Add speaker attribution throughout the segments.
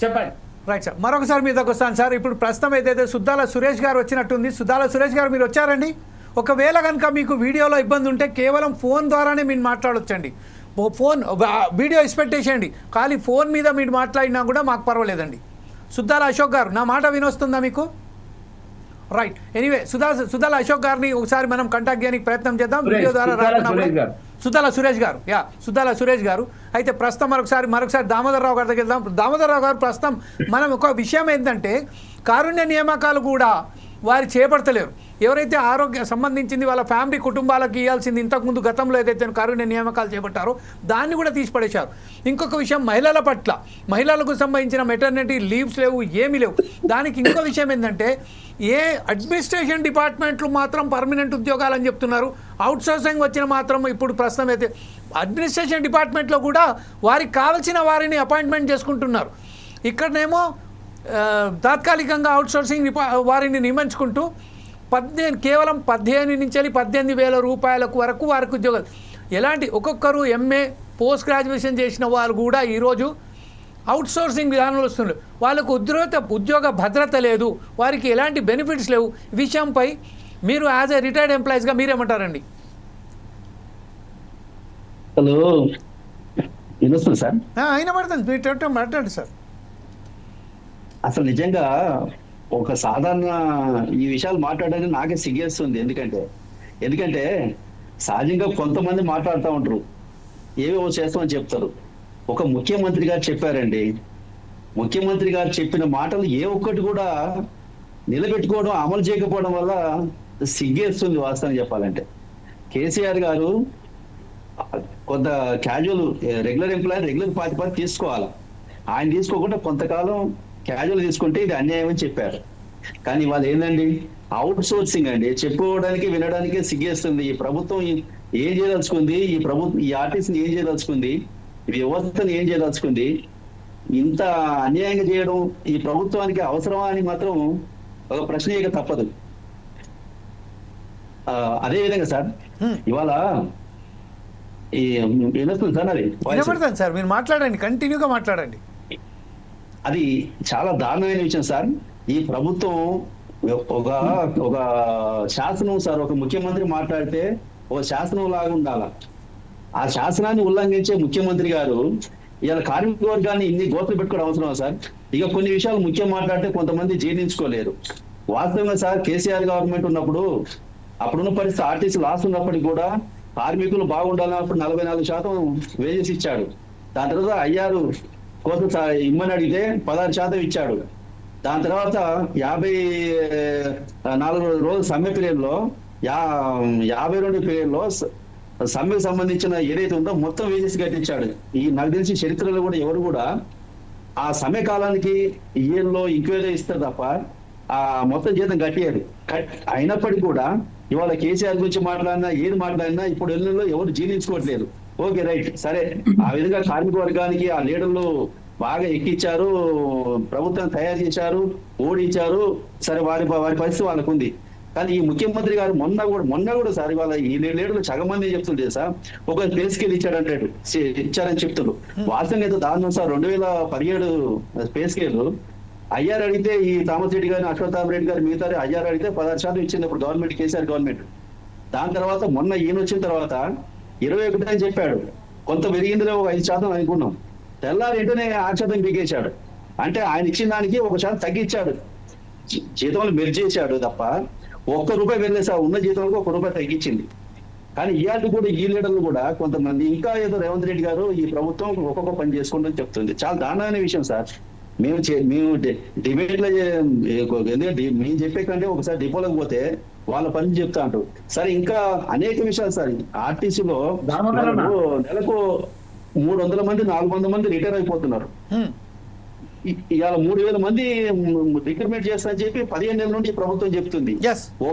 Speaker 1: చెప్పండి.
Speaker 2: Right sir, మరొకసారి మీ దగ్గర వస్తాను సార్. ఇప్పుడు ప్రస్తుతం ఏదైతే సుద్దాల సురేష్ గారు వచ్చినట్టుంది. సుద్దాల సురేష్ గారు మీరు వచ్చారండి. ఒకవేళ కనుక మీకు వీడియోలో ఇబ్బంది ఉంటే కేవలం ఫోన్ ద్వారానే మీరు మాట్లాడొచ్చండి. ఫోన్ వీడియో ఇన్స్పెక్టేసేయండి, ఖాళీ ఫోన్ మీద మీరు మాట్లాడినా కూడా మాకు పర్వాలేదండి. సుద్దాల అశోక్ గారు నా మాట వినొస్తుందా మీకు? రైట్, ఎనీవే సుద్దాల అశోక్ గారిని ఒకసారి మనం కాంటాక్ట్ చేయడానికి ప్రయత్నం చేద్దాం వీడియో ద్వారా. సుద్దాల సురేష్ గారు, సుద్దాల సురేష్ గారు. అయితే ప్రస్తుతం మరొకసారి దామోదరరావు గారి దగ్గర వెళ్దాం. దామోదరరావు గారు, ప్రస్తుతం మనం ఒక విషయం ఏంటంటే కారుణ్య నియామకాలు కూడా వారు చేపడతలేరు. ఎవరైతే ఆరోగ్య సంబంధించింది వాళ్ళ ఫ్యామిలీ కుటుంబాలకు ఇవ్వాల్సింది ఇంతకుముందు గతంలో ఏదైతే కారుణ్య నియామకాలు చేపట్టారో దాన్ని కూడా తీసిపడేశారు. ఇంకొక విషయం, మహిళల పట్ల మహిళలకు సంబంధించిన మెటర్నిటీ లీవ్స్ లేవు, ఏమీ లేవు. దానికి ఇంకో విషయం ఏంటంటే ఏ అడ్మినిస్ట్రేషన్ డిపార్ట్మెంట్లు మాత్రం పర్మనెంట్ ఉద్యోగాలు అని చెప్తున్నారు. అవుట్సోర్సింగ్ వచ్చిన మాత్రం ఇప్పుడు ప్రస్తుతం అయితే అడ్మినిస్ట్రేషన్ డిపార్ట్మెంట్లో కూడా వారికి కావాల్సిన వారిని అపాయింట్మెంట్ చేసుకుంటున్నారు. ఇక్కడనేమో తాత్కాలికంగా అవుట్సోర్సింగ్ వారిని నియమించుకుంటూ కేవలం 15 నుంచి 18,000 రూపాయలకు వరకు వారికి ఉద్యోగాలు. ఎలాంటి ఒక్కొక్కరు ఎంఏ పోస్ట్ గ్రాడ్యుయేషన్ చేసిన వాళ్ళు కూడా ఈరోజు అవుట్సోర్సింగ్ విధానంలో వస్తున్నారు. వాళ్ళకు ఉద్యోగ భద్రత లేదు, వారికి ఎలాంటి బెనిఫిట్స్ లేవు. ఈ విషయంపై మీరు యాజ్ ఎ రిటైర్డ్ ఎంప్లాయీస్గా మీరేమంటారండి?
Speaker 3: హలో, వినొస్తుంది సార్?
Speaker 2: అయినా పడుతుంది, మీరు మాట్లాడండి సార్.
Speaker 3: అసలు నిజంగా ఒక సాధారణ ఈ విషయాలు మాట్లాడడానికి నాకే సిగ్గేస్తుంది. ఎందుకంటే సహజంగా కొంతమంది మాట్లాడుతూ ఉంటారు, ఏవేవో చేస్తామని చెప్తారు. ఒక ముఖ్యమంత్రి గారు చెప్పారండి, ముఖ్యమంత్రి గారు చెప్పిన మాటలు ఏ ఒక్కటి కూడా నిలబెట్టుకోవడం, అమలు చేయకపోవడం వల్ల సిగ్గేస్తుంది వాస్తవం చెప్పాలంటే. కేసీఆర్ గారు కొంత క్యాజువల్ రెగ్యులర్ ఎంప్లాయీ రెగ్యులర్ ప్రాతిపదికన తీసుకోవాలి. ఆయన తీసుకోకుండా కొంతకాలం క్యాజువల్ తీసుకుంటే ఇది అన్యాయం అని చెప్పారు. కానీ వాళ్ళు ఏందండి, అవుట్ సోర్సింగ్ అండి. చెప్పుకోవడానికి వినడానికి సిగ్గేస్తుంది. ఈ ప్రభుత్వం ఏం చేయదలుచుకుంది, ఈ ఆర్టిస్ట్ని ఏం చేయదలుచుకుంది, ఈ వ్యవస్థను ఏం చేయదలుచుకుంది, ఇంత అన్యాయంగా చేయడం ఈ ప్రభుత్వానికి అవసరమా అని మాత్రం ఒక ప్రశ్న ఇక తప్పదు. అదే విధంగా సార్ ఇవాళ ఈ వినొస్తుంది సార్, అది
Speaker 2: సార్ మీరు మాట్లాడండి, కంటిన్యూగా మాట్లాడండి.
Speaker 3: అది చాలా దారుణమైన విషయం సార్. ఈ ప్రభుత్వం ఒక శాసనం సార్, ఒక ముఖ్యమంత్రి మాట్లాడితే ఒక శాసనం లాగా ఉండాల. ఆ శాసనాన్ని ఉల్లంఘించే ముఖ్యమంత్రి గారు ఇలా కార్మిక వర్గాన్ని ఇన్ని గోతులు పెట్టుకోవడం అవసరం సార్. ఇక కొన్ని విషయాలు ముఖ్యం మాట్లాడితే కొంతమంది జీర్ణించుకోలేరు. వాస్తవంగా సార్, కేసీఆర్ గవర్నమెంట్ ఉన్నప్పుడు అప్పుడున్న పరిస్థితి ఆర్టీసీ లాస్ ఉన్నప్పటికీ కూడా కార్మికులు బాగుండాలన్నప్పుడు 44% వేజెస్ ఇచ్చాడు. దాని తర్వాత అయ్యారు కోసం ఇమ్మని అడిగితే 16% ఇచ్చాడు. దాని తర్వాత 54 రోజుల సమ్మె పీరియడ్లో 52 పీరియడ్లో సమ్మెకు సంబంధించిన ఏదైతే ఉందో మొత్తం వేజెస్ కట్టించాడు. నాకు తెలిసి చరిత్రలో కూడా ఎవరు కూడా ఆ సమ్మె కాలానికి ఇయర్లో ఇంక్వైరీ ఇస్తారు తప్ప ఆ మొత్తం జీతం కట్టియారు. అయినప్పటికీ కూడా ఇవాళ కేసీఆర్ గురించి మాట్లాడినా ఏది మాట్లాడినా ఇప్పుడు ఎల్లులో ఎవరు జీర్ణించుకోవట్లేదు. ఓకే, రైట్, సరే. ఆ విధంగా కార్మిక వర్గానికి ఆ లీడర్లు బాగా ఎక్కించారు, ప్రభుత్వం తయారు చేశారు, ఓడించారు. సరే, వారి పరిస్థితి వాళ్ళకు ఉంది. కానీ ఈ ముఖ్యమంత్రి గారు మొన్న కూడా సార్ ఇవాళ ఈ లీడర్లు సగం మంది చెప్తుంటే సార్ ఒక పే స్కేల్ ఇచ్చారని చెప్తున్నారు. వాస్తవంగా అయితే దారుణం సార్. 2017 పే స్కేల్ అయ్యారు అడిగితే ఈ థామస్ రెడ్డి గారిని, అశ్వత్థామ రెడ్డి గారు మిగతా అయ్యారు అడిగితే 16% ఇచ్చింది అప్పుడు గవర్నమెంట్, కేసీఆర్ గవర్నమెంట్. దాని తర్వాత మొన్న ఈయన వచ్చిన తర్వాత 21 అని చెప్పాడు. కొంత పెరిగిందిలో ఒక 5% అనుకున్నాం. తెల్లారి వెంటనే 6% బిగేశాడు. అంటే ఆయన ఇచ్చిన దానికి 1% తగ్గించాడు, జీతంలో మెర్జ్ చేశాడు తప్ప ₹1 వెళ్ళే సార్ ఉన్న జీతంలో ₹1 తగ్గించింది. కానీ ఇవాళ కూడా ఈ లీడర్లు కూడా కొంతమంది ఇంకా ఏదో రేవంత్ రెడ్డి గారు ఈ ప్రభుత్వం ఒక్కొక్క పని చేసుకుంటూ చెప్తుంది. చాలా దారుణమైన విషయం సార్. మేము డిబేట్ లో మేము చెప్పే కంటే ఒకసారి డిపోలోకి పోతే వాళ్ళ పని చెప్తా అంటారు. సరే, ఇంకా అనేక విషయాలు సార్. ఆర్టీసీలో నెలకు 300 మంది 400 మంది రిటైర్ అయిపోతున్నారు. ఇవాళ 3,000 మంది రిక్రూట్మెంట్ చేస్తారని చెప్పి 15 నెలల నుండి ప్రభుత్వం చెప్తుంది.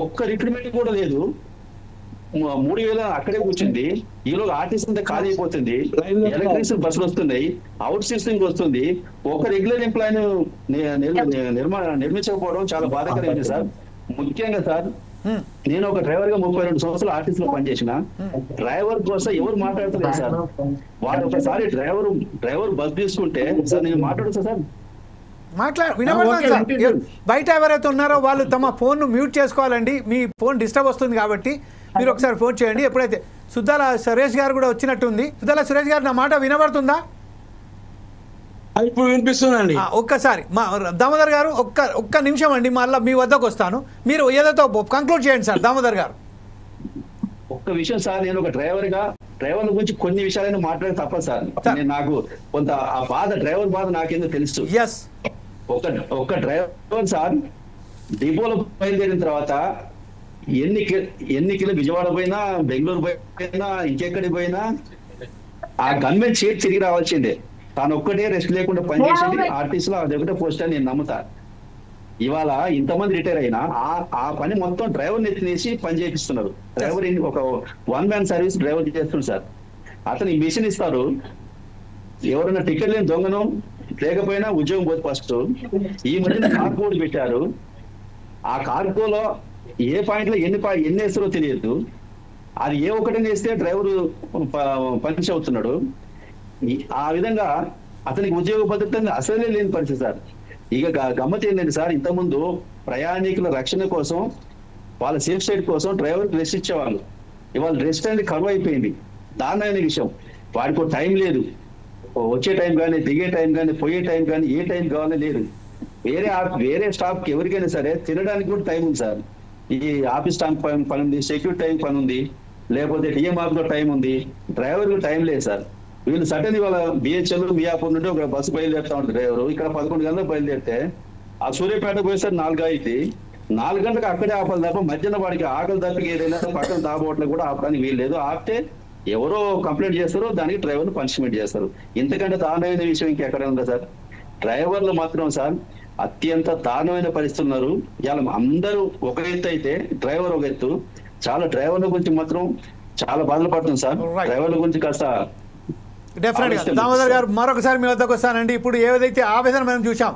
Speaker 3: ఒక్క రిక్రూట్మెంట్ కూడా లేదు. 3,000 అక్కడే కూర్చుంది. ఈలోగా ఆర్టీసీ అంతా ఖాళీ అయిపోతుంది. ఎలక్ట్రిక్ బస్సులు వస్తున్నాయి, అవుట్ సోర్సింగ్ వస్తుంది. ఒక రెగ్యులర్ ఎంప్లాయ్ నిర్మించకపోవడం చాలా బాధాకరమైంది సార్. ముఖ్యంగా సార్, నేను ఒక డ్రైవర్ గా 32 సంవత్సరాలు ఆర్టీసీలో పనిచేసిన. డ్రైవర్ కోసం ఎవరు మాట్లాడుతున్నారు సార్? వాడు ఒకసారి డ్రైవర్ బస్ తీసుకుంటే సార్ నేను మాట్లాడుతా సార్,
Speaker 2: వినబడుతుంది
Speaker 1: ఓకే,
Speaker 2: సార్.
Speaker 1: వినిపిస్తుంది.
Speaker 2: బయట ఎవరైతే ఉన్నారో వాళ్ళు తమ ఫోన్ మ్యూట్ చేసుకోవాలండి. మీ ఫోన్ డిస్టర్బ్ వస్తుంది కాబట్టి మీరు ఒకసారి ఫోన్ చేయండి. ఎప్పుడైతే సుద్దాల సురేష్ గారు కూడా వచ్చినట్టుంది. సుద్దాల సురేష్ గారు నా మాట వినబడుతుందా?
Speaker 1: ఇప్పుడు వినిపిస్తుందండి.
Speaker 2: ఒక్కసారి మా దామోదర్ గారు ఒక్క నిమిషం అండి, మళ్ళీ మీ వద్దకు వస్తాను. మీరు ఏదైతే కంక్లూడ్ చేయండి సార్ దామోదర్ గారు.
Speaker 3: ఒక్క విషయం సార్, నేను ఒక డ్రైవర్ గురించి కొన్ని విషయాలైనా మాట్లాడి తప్పదు సార్. నేను నాకు కొంత ఆ బాధ, డ్రైవర్ బాధ నాకేందో తెలుసు.
Speaker 2: ఎస్,
Speaker 3: ఒక డ్రైవర్ సార్ డిపోలో బయలుదేరిన తర్వాత ఎన్ని కిలో విజయవాడ పోయినా, బెంగళూరు పోయినా, ఇంకెక్కడికి పోయినా ఆ గవర్నమెంట్ చేతి తిరిగి రావాల్సిందే. తాను ఒక్కటే రెస్ట్ లేకుండా పనిచేసింది ఆర్టీసీ లో, అది ఒకటే పోస్ట్ అని నేను నమ్ముతా. ఇవాళ ఇంతమంది రిటైర్ అయినా ఆ పని మొత్తం డ్రైవర్ నెత్తినేసి పని చేపిస్తున్నారు. డ్రైవర్ ఒక వన్ మ్యాన్ సర్వీస్ డ్రైవర్ చేస్తున్నారు సార్. అతను మిషన్ ఇస్తారు, ఎవరైనా టికెట్ లేని దొంగను లేకపోయినా ఉద్యోగం పోతే ఫస్ట్. ఈ మధ్యన కార్గోడ్ పెట్టారు. ఆ కార్గోలో ఏ పాయింట్ లో ఎన్ని వేస్తారో తెలియదు. అది ఏ ఒకటిని వేస్తే డ్రైవర్ పనిష్ అవుతున్నాడు. ఆ విధంగా అతనికి ఉద్యోగ భద్రత అసలే లేని పరిస్థితి సార్. ఇక గమ్మత్ ఏంటంటే సార్, ఇంతకుముందు ప్రయాణికుల రక్షణ కోసం, వాళ్ళ సేఫ్ సైడ్ కోసం డ్రైవర్కి రెస్ట్ ఇచ్చేవాళ్ళు. ఇవాళ రెస్ట్ అనేది కరువు అయిపోయింది. దారుణమైన విషయం. వాడికి టైం లేదు, వచ్చే టైం కానీ, దిగే టైం కానీ, పోయే టైం కానీ, ఏ టైం కావాలని లేదు. వేరే స్టాఫ్ కి ఎవరికైనా సరే తినడానికి కూడా టైం ఉంది సార్. ఈ ఆఫీస్ టైం పని ఉంది, సెక్యూరిటీ టైం పని ఉంది, లేకపోతే డిఎం ఆఫీస్ లో టైం ఉంది. డ్రైవర్ కు టైం లేదు సార్. వీళ్ళు సడన్ వాళ్ళ బిహెచ్ఎల్ మియాపూర్ నుండి ఒక బస్సు బయలుదేరుతా ఉంటుంది డ్రైవర్. ఇక్కడ 11 గంటలకు బయలుదేరితే ఆ సూర్యాపేట పోయేసరికి 4 అయితే 4 గంటలకు అక్కడే ఆపాలి తప్ప మధ్యాహ్నం వాడికి ఆకలి తప్పికి ఏదైనా పక్కన తాగబోట్లు కూడా ఆపడానికి వీలు లేదు. ఆపితే ఎవరో కంప్లైంట్ చేస్తారో దానికి డ్రైవర్లు పనిష్మెంట్ చేస్తారు. ఇంతకంటే దారుణమైన విషయం ఇంకెక్కడ ఉందా సార్? డ్రైవర్లు మాత్రం సార్ అత్యంత దారుణమైన పరిస్థితులు ఉన్నారు. ఇలా అందరూ ఒక ఎత్తు అయితే డ్రైవర్ ఒక ఎత్తు. చాలా డ్రైవర్ల గురించి మాత్రం చాలా బాధలు పడుతుంది సార్. డ్రైవర్ల గురించి కాస్త
Speaker 2: డెఫినెట్గా దామోదర్ గారు మరొకసారి మీ వద్దకు వస్తానండి. ఇప్పుడు ఏదైతే ఆవేదన మనం చూసాం,